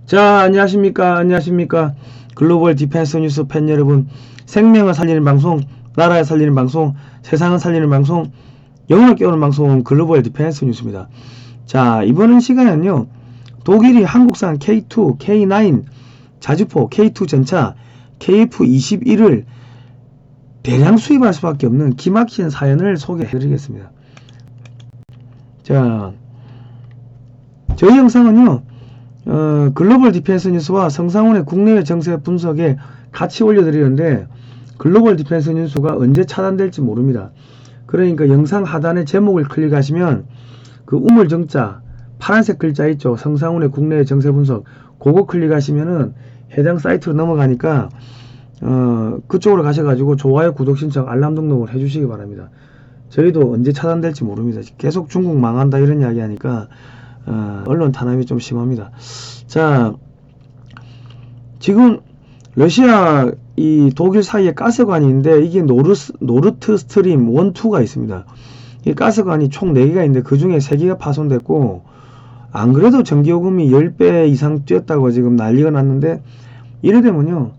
자, 안녕하십니까. 글로벌 디펜스 뉴스 팬 여러분, 생명을 살리는 방송, 나라를 살리는 방송, 세상을 살리는 방송, 영혼을 깨우는 방송, 글로벌 디펜스 뉴스입니다. 자, 이번 시간에는요, 독일이 한국산 K2, K9 자주포, K2 전차, KF-21을 대량 수입할 수밖에 없는 기막힌 사연을 소개해드리겠습니다. 자, 저희 영상은요, 글로벌 디펜스 뉴스와 성상훈의 국내외 정세 분석에 같이 올려드리는데, 글로벌 디펜스 뉴스가 언제 차단될지 모릅니다. 그러니까 영상 하단에 제목을 클릭하시면 그 우물정자 파란색 글자 있죠, 성상훈의 국내외 정세 분석, 그거 클릭하시면은 해당 사이트로 넘어가니까 그쪽으로 가셔가지고 좋아요, 구독 신청, 알람 등록을 해주시기 바랍니다. 저희도 언제 차단될지 모릅니다. 계속 중국 망한다 이런 이야기 하니까 언론 탄압이 좀 심합니다. 자, 지금 러시아 이 독일 사이에 가스관이 있는데, 이게 노르트 스트림 1, 2가 있습니다. 이 가스관이 총 4개가 있는데 그 중에 3개가 파손됐고, 안 그래도 전기요금이 10배 이상 뛰었다고 지금 난리가 났는데, 이래 되면요,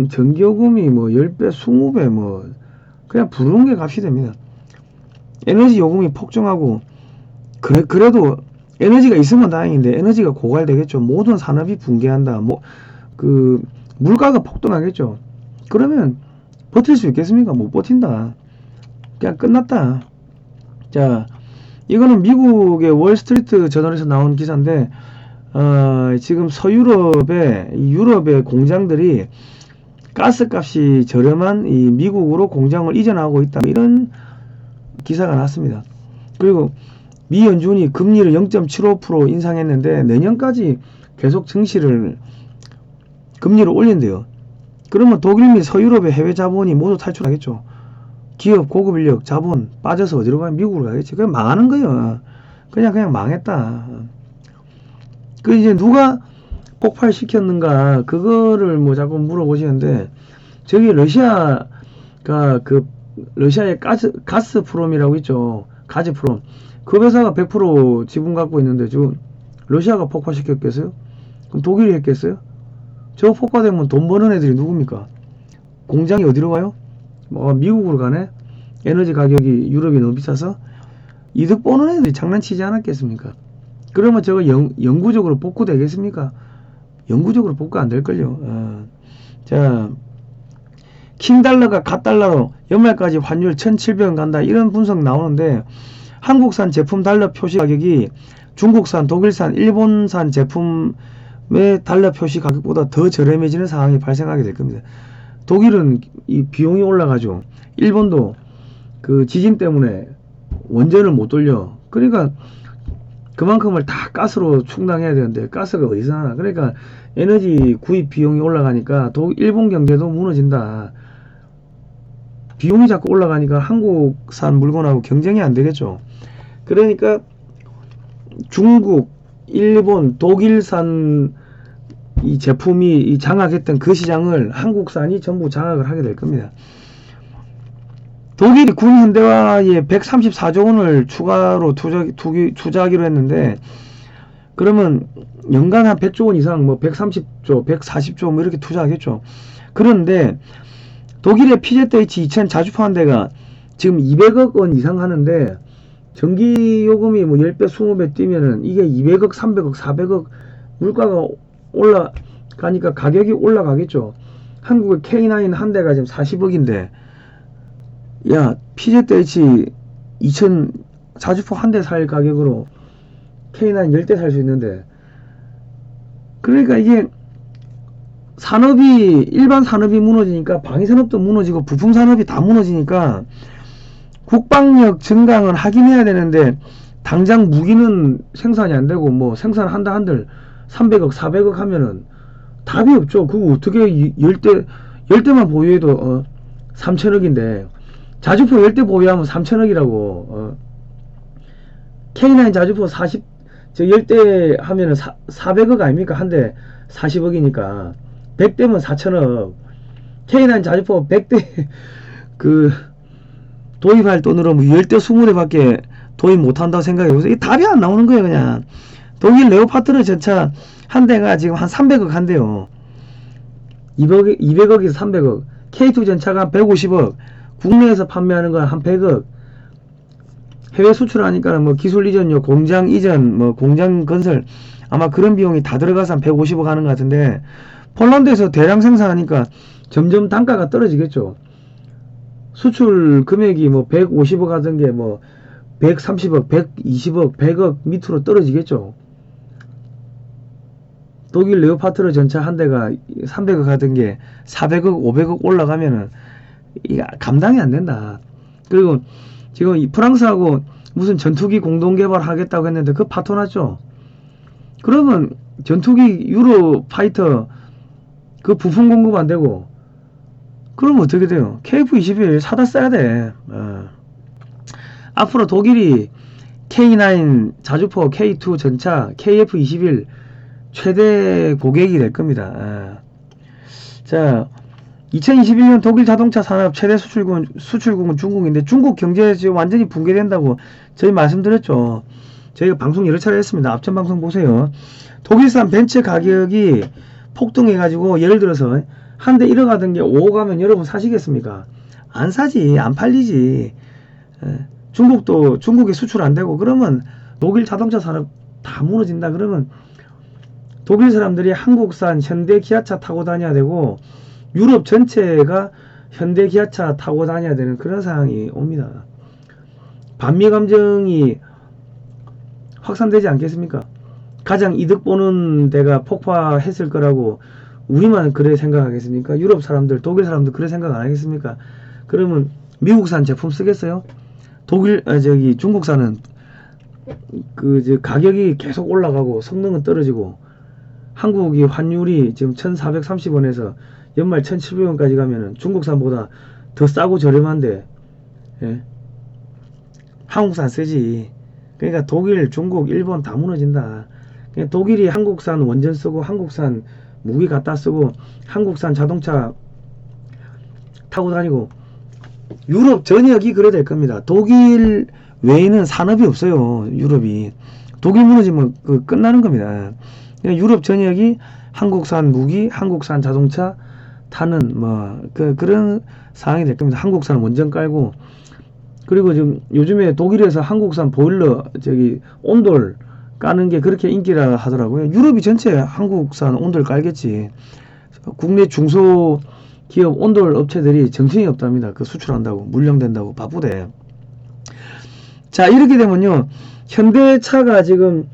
전기요금이 뭐 10배, 20배 뭐 그냥 부르는 게 값이 됩니다. 에너지 요금이 폭증하고, 그래도 에너지가 있으면 다행인데 에너지가 고갈되겠죠. 모든 산업이 붕괴한다. 물가가 폭등하겠죠. 그러면 버틸 수 있겠습니까? 못 버틴다. 그냥 끝났다. 자, 이거는 미국의 월스트리트 저널에서 나온 기사인데, 지금 유럽의 공장들이 가스값이 저렴한 이 미국으로 공장을 이전하고 있다, 이런 기사가 났습니다. 그리고 미 연준이 금리를 0.75% 인상했는데 내년까지 계속 금리를 올린대요. 그러면 독일 및 서유럽의 해외 자본이 모두 탈출하겠죠. 기업, 고급 인력, 자본 빠져서 어디로 가면 미국으로 가겠지. 그냥 망하는 거예요. 그냥 망했다. 이제 누가 폭발시켰는가, 그거를 뭐 자꾸 물어보시는데, 저기 러시아의 가스프롬이라고 있죠. 가즈프롬. 그 회사가 100% 지분 갖고 있는데 지금 러시아가 폭파시켰겠어요? 그럼 독일이 했겠어요? 저 폭파되면 돈 버는 애들이 누굽니까? 공장이 어디로 가요? 미국으로 가네? 에너지 가격이 유럽이 너무 비싸서? 이득 보는 애들이 장난치지 않았겠습니까? 그러면 저거 영구적으로 복구되겠습니까? 영구적으로 복구 안 될걸요. 자, 킹달러가 갓달러로 연말까지 환율 1,700원 간다, 이런 분석 나오는데, 한국산 제품 달러 표시 가격이 중국산, 독일산, 일본산 제품의 달러 표시 가격보다 더 저렴해지는 상황이 발생하게 될 겁니다. 독일은 이 비용이 올라가죠. 일본도 그 지진 때문에 원전을 못 돌려. 그러니까 그만큼을 다 가스로 충당해야 되는데 가스가 어디서 나나. 그러니까 에너지 구입 비용이 올라가니까 일본 경제도 무너진다. 비용이 자꾸 올라가니까 한국산 물건하고 경쟁이 안 되겠죠. 그러니까 중국, 일본, 독일산 이 제품이 장악했던 그 시장을 한국산이 전부 장악을 하게 될 겁니다. 독일이 군 현대화에 134조 원을 추가로 투자하기로 했는데, 그러면 연간 한 100조 원 이상, 130조, 140조 뭐 이렇게 투자하겠죠. 그런데 독일의 PZH-2000 자주포 한 대가 지금 200억 원 이상 하는데, 전기 요금이 10배, 20배 뛰면은 이게 200억, 300억, 400억 물가가 올라가니까 가격이 올라가겠죠. 한국의 K9 한 대가 지금 40억인데, 야, PZH-2000 자주포 한 대 살 가격으로 K9 10대 살 수 있는데, 그러니까 이게 일반 산업이 무너지니까 방위산업도 무너지고 부품산업이 다 무너지니까 국방력 증강은 하긴 해야 되는데, 당장 무기는 생산이 안 되고 생산한다 한들 300억, 400억 하면은 답이 없죠. 그거 어떻게 10대만 보유해도 3천억인데, 자주포 10대 보유하면 3천억이라고. K9 자주포 10대 하면은 400억 아닙니까? 한 대 40억이니까 100대면 4천억. K9 자주포 100대 도입할 돈으로 10대 20대밖에 도입 못한다고 생각해보세요. 이 답이 안 나오는 거예요. 그냥 독일 레오파트르 전차 한 대가 지금 한 300억 한대요. 200억에서 300억. K2 전차가 150억. 국내에서 판매하는 건 한 100억. 해외 수출하니까 뭐 기술 이전료, 공장 이전, 뭐 공장 건설, 아마 그런 비용이 다 들어가서 한 150억 하는 것 같은데, 폴란드에서 대량 생산하니까 점점 단가가 떨어지겠죠. 수출 금액이 뭐 150억 하던 게 뭐 130억, 120억, 100억 밑으로 떨어지겠죠. 독일 레오파트르 전차 한 대가 300억 하던 게 400억, 500억 올라가면은 이게 감당이 안 된다. 그리고 지금 이 프랑스하고 무슨 전투기 공동 개발하겠다고 했는데 그 파토 났죠. 그러면 전투기 유로 파이터 그 부품 공급 안 되고 그러면 어떻게 돼요? KF-21 사다 써야 돼. 앞으로 독일이 K9 자주포 K2 전차 KF-21 최대 고객이 될 겁니다. 자, 2021년 독일 자동차 산업 최대 수출국은 중국인데, 중국 경제 지금 완전히 붕괴된다고 저희 말씀드렸죠. 저희가 방송 여러 차례 했습니다. 앞전 방송 보세요. 독일산 벤츠 가격이 폭등해가지고, 예를 들어서 한 대 1억 하던 게 5억 하면 여러분 사시겠습니까? 안 사지, 안 팔리지. 중국도 중국에 수출 안 되고 그러면 독일 자동차 산업 다 무너진다. 그러면 독일 사람들이 한국산 현대 기아차 타고 다녀야 되고 유럽 전체가 현대 기아차 타고 다녀야 되는 그런 상황이 옵니다. 반미 감정이 확산되지 않겠습니까? 가장 이득 보는 데가 폭파했을 거라고 우리만 그래 생각하겠습니까? 유럽 사람들, 독일 사람들 그래 생각 안 하겠습니까? 그러면 미국산 제품 쓰겠어요? 중국산은 가격이 계속 올라가고 성능은 떨어지고, 한국이 환율이 지금 1430원에서 연말 1700원까지 가면은 중국산보다 더 싸고 저렴한데, 예? 한국산 쓰지. 그러니까 독일, 중국, 일본 다 무너진다. 그러니까 독일이 한국산 원전 쓰고 한국산 무기 갖다 쓰고 한국산 자동차 타고 다니고, 유럽 전역이 그래 될 겁니다. 독일 외에는 산업이 없어요. 유럽이. 독일 무너지면 끝나는 겁니다. 유럽 전역이 한국산 무기, 한국산 자동차 타는 그런 상황이 될 겁니다. 한국산 원전 깔고, 그리고 지금 요즘에 독일에서 한국산 보일러 온돌 까는 게 그렇게 인기라 하더라고요. 유럽이 전체 한국산 온돌 깔겠지. 국내 중소 기업 온돌 업체들이 정신이 없답니다. 그 수출한다고, 물량된다고 바쁘대. 자, 이렇게 되면요, 현대차가 지금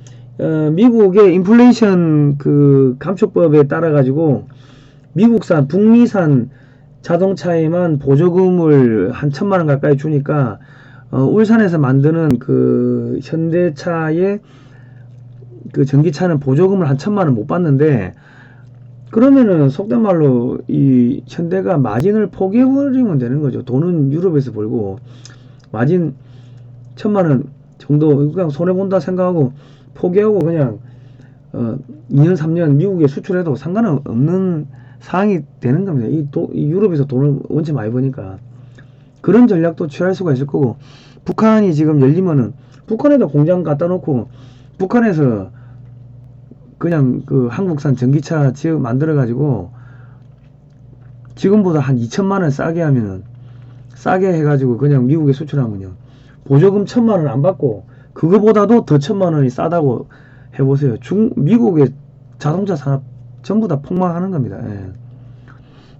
미국의 인플레이션 감축법에 따라 가지고 미국산, 북미산 자동차에만 보조금을 한 1000만원 가까이 주니까 울산에서 만드는 현대차의 전기차는 보조금을 한 1000만원 못 받는데, 그러면은 속된 말로 이 현대가 마진을 포기해버리면 되는 거죠. 돈은 유럽에서 벌고 마진 1000만원 정도 그냥 손해본다 생각하고 포기하고 그냥 2년 3년 미국에 수출해도 상관은 없는 상황이 되는 겁니다. 이 유럽에서 돈을 원체 많이 버니까 그런 전략도 취할 수가 있을 거고, 북한이 지금 열리면은 북한에도 공장 갖다 놓고 북한에서 그냥 한국산 전기차 만들어 가지고 지금보다 한 2천만원 싸게 하면은, 싸게 해가지고 그냥 미국에 수출하면요, 보조금 1000만원 안 받고 그거보다도 더 1000만원이 싸다고 해보세요. 미국의 자동차 산업 전부 다 폭망하는 겁니다.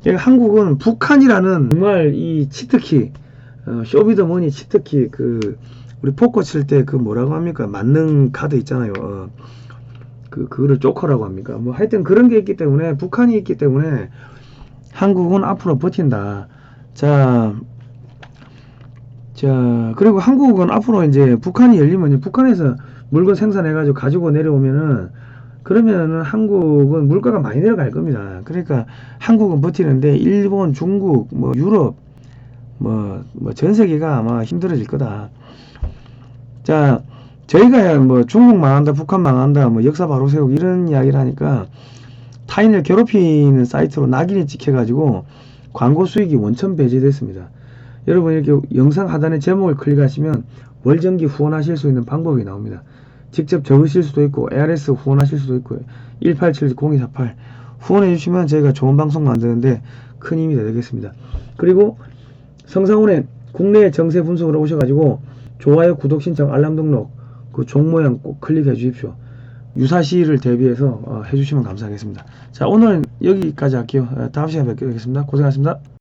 예. 한국은 북한이라는 정말 이 치트키, 쇼비더머니 치트키, 우리 포커 칠 때 뭐라고 합니까? 만능 카드 있잖아요. 그거를 조커라고 합니까? 하여튼 그런 게 있기 때문에, 북한이 있기 때문에 한국은 앞으로 버틴다. 자, 그리고 한국은 앞으로 이제 북한이 열리면 북한에서 물건 생산해가지고 가지고 내려오면은, 그러면은 한국은 물가가 많이 내려갈 겁니다. 그러니까 한국은 버티는데 일본, 중국, 유럽, 전 세계가 아마 힘들어질 거다. 자, 저희가 중국 망한다, 북한 망한다, 역사 바로 세우고 이런 이야기를 하니까 타인을 괴롭히는 사이트로 낙인이 찍혀가지고 광고 수익이 원천 배제됐습니다. 여러분, 이렇게 영상 하단에 제목을 클릭하시면 월정기 후원하실 수 있는 방법이 나옵니다. 직접 적으실 수도 있고 ARS 후원하실 수도 있고요. 1877-0248 후원해 주시면 저희가 좋은 방송 만드는데 큰 힘이 되겠습니다. 그리고 성상훈의 국내 정세 분석으로 오셔가지고 좋아요, 구독 신청, 알람 등록 그 종 모양 꼭 클릭해 주십시오. 유사시를 대비해서 해주시면 감사하겠습니다. 자, 오늘은 여기까지 할게요. 다음 시간에 뵙겠습니다. 고생하셨습니다.